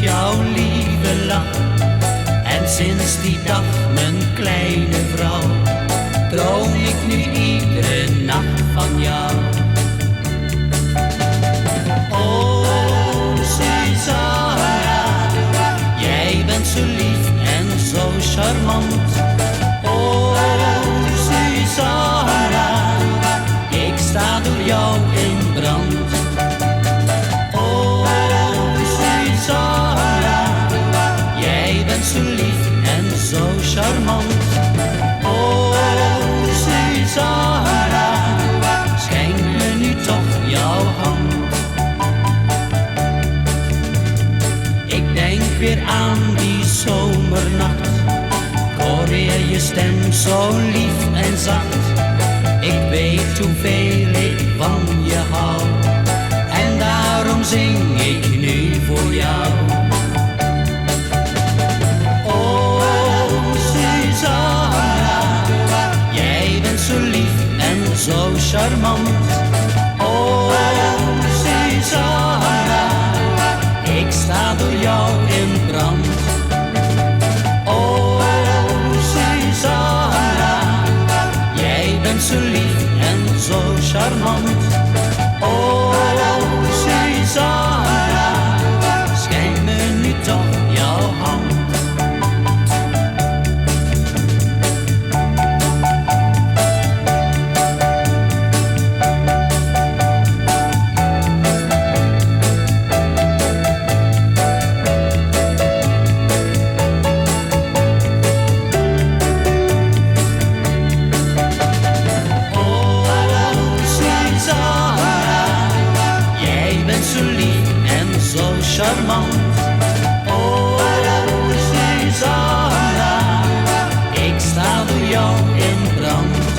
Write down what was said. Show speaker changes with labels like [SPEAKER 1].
[SPEAKER 1] jouw lieve lach. En sinds die dag, mijn kleine vrouw, droom ik nu iedere nacht van jou. Oh Susanna, jij bent zo lief en zo charmant. Oh Susanna, ik sta door jou in brand. Oh Susanna, jij bent zo lief en zo charmant. Oh Susanna, schenk me nu toch jouw hand. Ik denk weer aan die zomernacht, ik hoor weer je stem zo lief en zacht. Ik weet hoeveel ik van je hou, en daarom zing ik nu voor jou. Oh Susanna, jij bent zo lief en zo charmant. Oh Susanna, ik sta door jou in brand. Oh Susanna, jij bent zo lief en zo charmant. Oh Susanna, schenk me nu toch jouw hand. Zo lief en zo charmant. Oh Susanna, ik sta door jou in brand.